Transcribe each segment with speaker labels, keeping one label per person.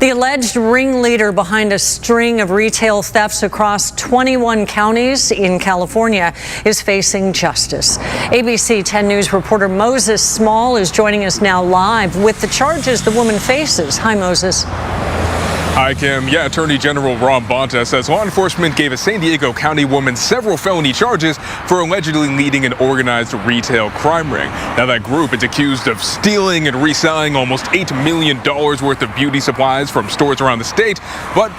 Speaker 1: The alleged ringleader behind a string of retail thefts across 21 counties in California is facing justice. ABC 10 News reporter Moses Small is joining us now live with the charges the woman faces. Hi, Moses.
Speaker 2: Hi, Kim. Yeah, Attorney General Rob Bonta says law enforcement gave a San Diego County woman several felony charges for allegedly leading an organized retail crime ring. Now, that group is accused of stealing and reselling almost $8 million worth of beauty supplies from stores around the state. But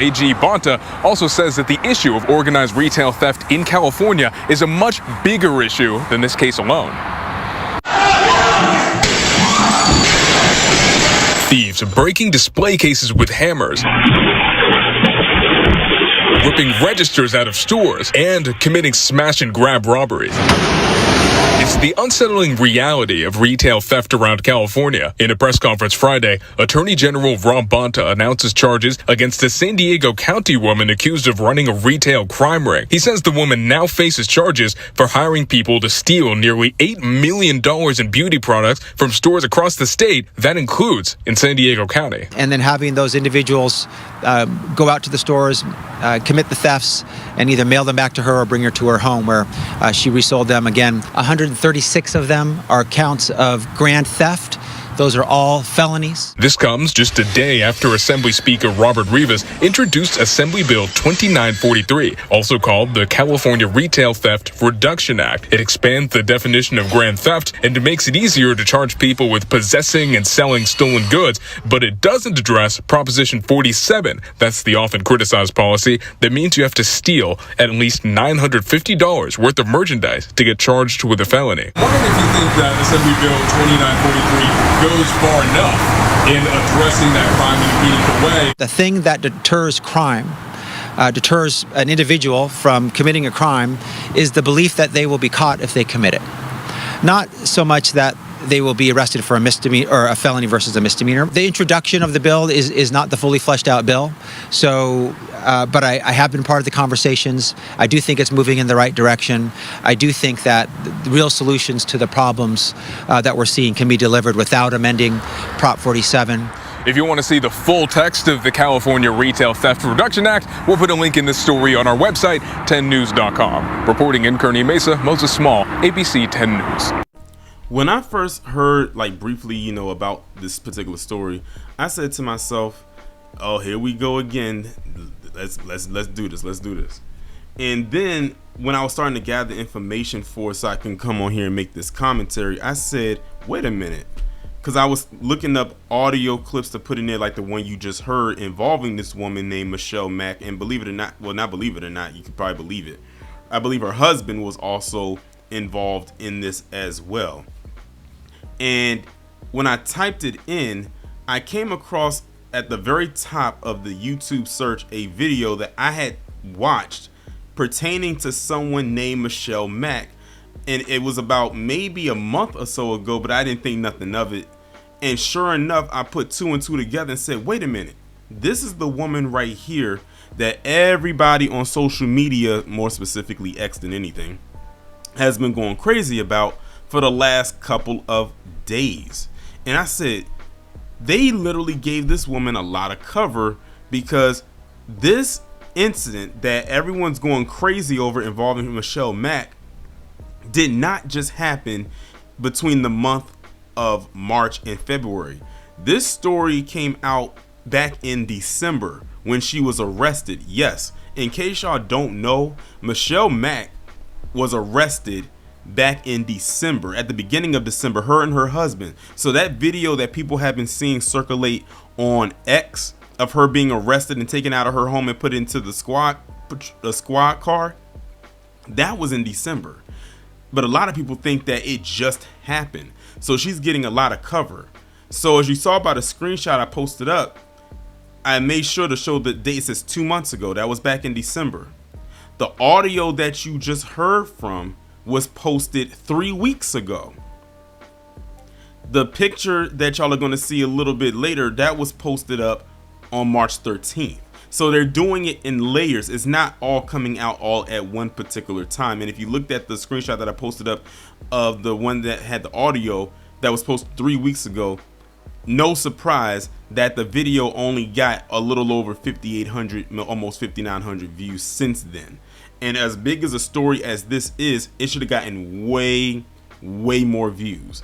Speaker 2: AG Bonta also says that the issue of organized retail theft in California is a much bigger issue than this case alone. Thieves breaking display cases with hammers, ripping registers out of stores, and committing smash and grab robberies. It's the unsettling reality of retail theft around California. In a press conference Friday, Attorney General Rob Bonta announces charges against a San Diego County woman accused of running a retail crime ring. He says the woman now faces charges for hiring people to steal nearly $8 million in beauty products from stores across the state. That includes in San Diego County.
Speaker 3: And then having those individuals go out to the stores, commit the thefts, and either mail them back to her or bring her to her home where she resold them. Again, 136 of them are counts of grand theft. Those are all felonies.
Speaker 2: This comes just a day after Assembly Speaker Robert Rivas introduced Assembly Bill 2943, also called the California Retail Theft Reduction Act. It expands the definition of grand theft and it makes it easier to charge people with possessing and selling stolen goods, but it doesn't address Proposition 47. That's the often criticized policy that means you have to steal at least $950 worth of merchandise to get charged with a felony.
Speaker 4: I wonder if you think that Assembly Bill 2943 goes far enough in addressing that crime in a meaningful way.
Speaker 3: The thing that deters crime, deters an individual from committing a crime, is the belief that they will be caught if they commit it. Not so much that they will be arrested for a misdemeanor or a felony versus a misdemeanor. The introduction of the bill is not the fully fleshed out bill. So, but I have been part of the conversations. I do think it's moving in the right direction. I do think that the real solutions to the problems that we're seeing can be delivered without amending Prop 47.
Speaker 2: If you want to see the full text of the California Retail Theft Reduction Act, we'll put a link in this story on our website, 10news.com. Reporting in Kearney Mesa, Moses Small, ABC 10 News.
Speaker 4: When I first heard, briefly, about this particular story, I said to myself, "Oh, here we go again. Let's do this. Let's do this." And then when I was starting to gather information so I can come on here and make this commentary, I said, "Wait a minute," because I was looking up audio clips to put in there, like the one you just heard involving this woman named Michelle Mack. And believe it or not, well, not believe it or not, you could probably believe it, I believe her husband was also involved in this as well. And when I typed it in, I came across at the very top of the YouTube search a video that I had watched pertaining to someone named Michelle Mack. And it was about maybe a month or so ago, but I didn't think nothing of it. And sure enough, I put two and two together and said, wait a minute, this is the woman right here that everybody on social media, more specifically X than anything, has been going crazy about for the last couple of days. And I said, they literally gave this woman a lot of cover, because this incident that everyone's going crazy over involving Michelle Mack did not just happen between the month of March and February. This story came out back in December when she was arrested. Yes, in case y'all don't know, Michelle Mack was arrested back in December, at the beginning of December, her and her husband. So that video that people have been seeing circulate on X of her being arrested and taken out of her home and put into the squad car, that was in December. But a lot of people think that it just happened. So she's getting a lot of cover. So as you saw by the screenshot I posted up, I made sure to show the date. It says 2 months ago. That was back in December. The audio that you just heard from was posted 3 weeks ago. The picture that y'all are going to see a little bit later, that was posted up on March 13th. So they're doing it in layers. It's not all coming out all at one particular time. And if you looked at the screenshot that I posted up of the one that had the audio that was posted 3 weeks ago, no surprise that the video only got a little over 5,800, almost 5,900 views since then. And as big as a story as this is, it should have gotten way more views.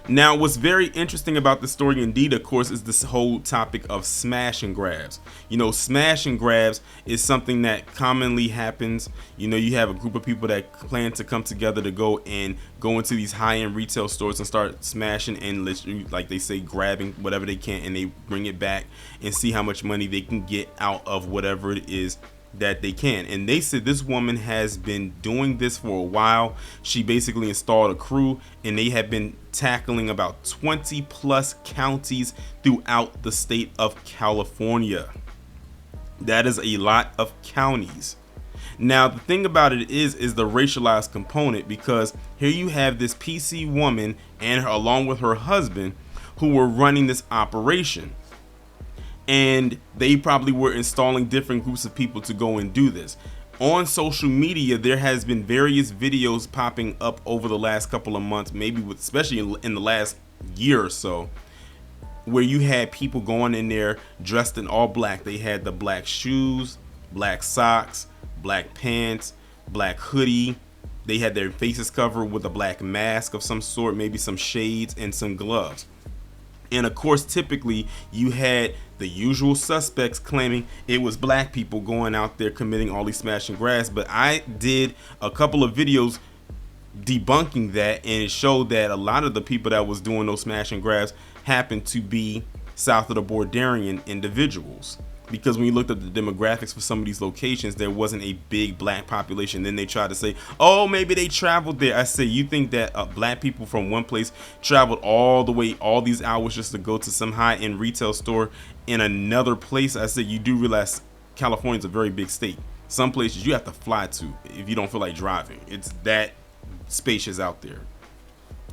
Speaker 4: Now, what's very interesting about the story indeed, of course, is this whole topic of smash and grabs. You know, smash and grabs is something that commonly happens. You know, you have a group of people that plan to come together to go into these high-end retail stores and start smashing and, like they say, grabbing whatever they can, and they bring it back and see how much money they can get out of whatever it is that they can. And they said this woman has been doing this for a while. She basically installed a crew, and they have been tackling about 20 plus counties throughout the state of California. That is a lot of counties. Now, the thing about it is the racialized component, because here you have this PC woman and along with her husband who were running this operation. And they probably were installing different groups of people to go and do this. On social media, there has been various videos popping up over the last couple of months, especially in the last year or so, where you had people going in there dressed in all black. They had the black shoes, black socks, black pants, black hoodie. They had their faces covered with a black mask of some sort, maybe some shades and some gloves. And of course, typically you had the usual suspects claiming it was black people going out there committing all these smash and grabs. But I did a couple of videos debunking that, and it showed that a lot of the people that was doing those smash and grabs happened to be south of the Borderian individuals. Because when you looked at the demographics for some of these locations, there wasn't a big black population. Then they tried to say, oh, maybe they traveled there. I say, you think that black people from one place traveled all the way, all these hours just to go to some high-end retail store in another place? I said, you do realize California's a very big state. Some places you have to fly to if you don't feel like driving. It's that spacious out there.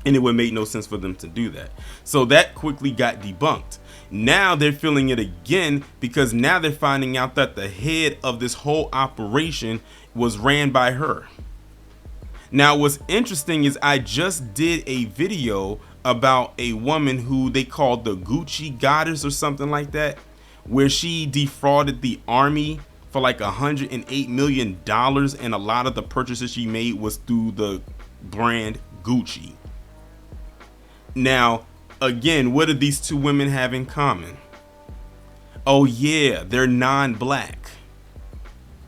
Speaker 4: And it would make no sense for them to do that. So that quickly got debunked. Now they're feeling it again, because now they're finding out that the head of this whole operation was ran by her. Now, what's interesting is I just did a video about a woman who they called the Gucci Goddess or something like that, where she defrauded the army for like $108 million, and a lot of the purchases she made was through the brand Gucci. Now, again, what do these two women have in common? Oh yeah, they're non-black.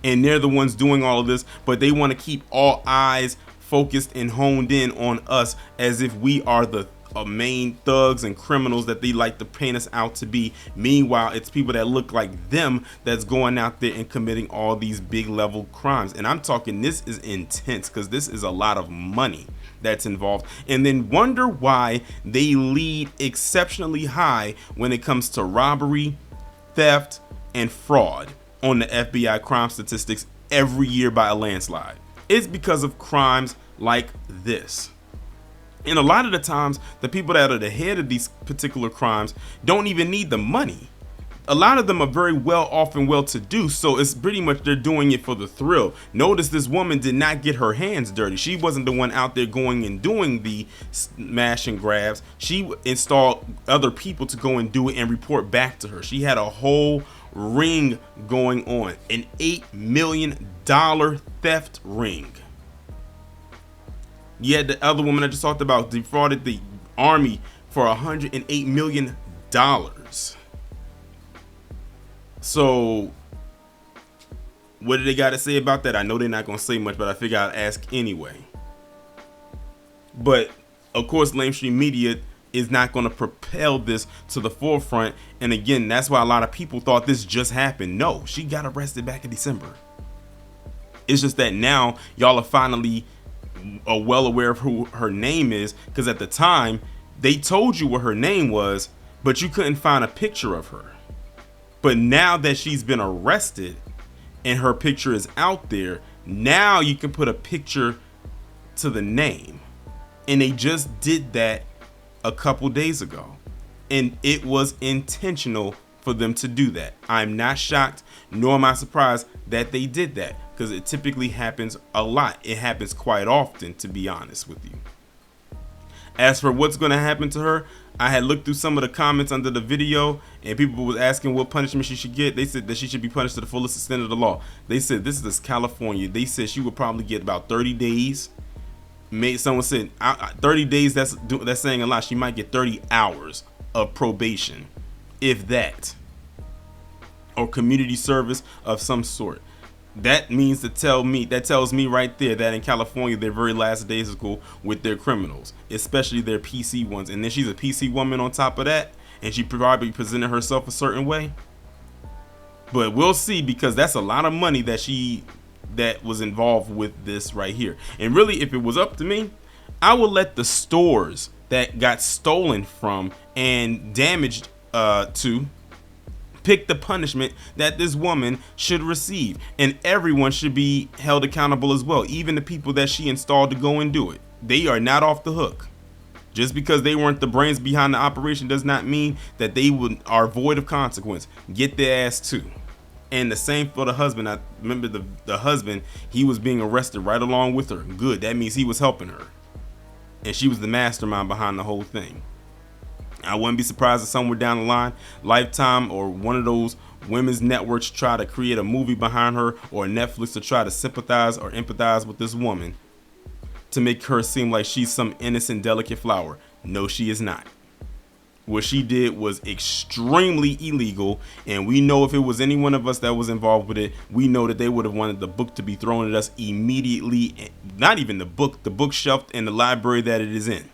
Speaker 4: And they're the ones doing all of this, but they want to keep all eyes focused and honed in on us as if we are the main thugs and criminals that they like to paint us out to be. Meanwhile, it's people that look like them that's going out there and committing all these big level crimes. And I'm talking, this is intense, because this is a lot of money that's involved. And then wonder why they lead exceptionally high when it comes to robbery, theft, and fraud on the FBI crime statistics every year by a landslide. It's because of crimes like this. And a lot of the times, the people that are the head of these particular crimes don't even need the money. A lot of them are very well off and well to do, so it's pretty much they're doing it for the thrill. Notice this woman did not get her hands dirty. She wasn't the one out there going and doing the smash and grabs. She installed other people to go and do it and report back to her. She had a whole ring going on, an $8 million theft ring. You had the other woman I just talked about defrauded the army for $108 million. So what do they got to say about that? I know they're not going to say much, but I figure I'd ask anyway. But of course, mainstream media is not going to propel this to the forefront. And again, that's why a lot of people thought this just happened. No, she got arrested back in December. It's just that now y'all are finally well aware of who her name is, because at the time they told you what her name was, but you couldn't find a picture of her. But now that she's been arrested and her picture is out there, now you can put a picture to the name. And they just did that a couple days ago, and it was intentional for them to do that. I'm not shocked, nor am I surprised that they did that, because it typically happens a lot. It happens quite often, to be honest with you. As for what's going to happen to her, I had looked through some of the comments under the video, and people was asking what punishment she should get. They said that she should be punished to the fullest extent of the law. They said this is California. They said she would probably get about 30 days. Someone said 30 days. That's saying a lot. She might get 30 hours of probation, if that, or community service of some sort. That means that tells me right there that in California, their very last days of school with their criminals, especially their PC ones. And then she's a PC woman on top of that, and she probably presented herself a certain way. But we'll see, because that's a lot of money that was involved with this right here. And really, if it was up to me, I would let the stores that got stolen from and damaged to pick the punishment that this woman should receive, and everyone should be held accountable as well. Even the people that she installed to go and do it, they are not off the hook. Just because they weren't the brains behind the operation does not mean that they are void of consequence. Get their ass too. And the same for the husband. I remember the husband, he was being arrested right along with her. Good, that means he was helping her, and she was the mastermind behind the whole thing. I wouldn't be surprised if somewhere down the line, Lifetime or one of those women's networks try to create a movie behind her, or Netflix to try to sympathize or empathize with this woman to make her seem like she's some innocent, delicate flower. No, she is not. What she did was extremely illegal, and we know if it was any one of us that was involved with it, we know that they would have wanted the book to be thrown at us immediately. Not even the book shelved in the library that it is in.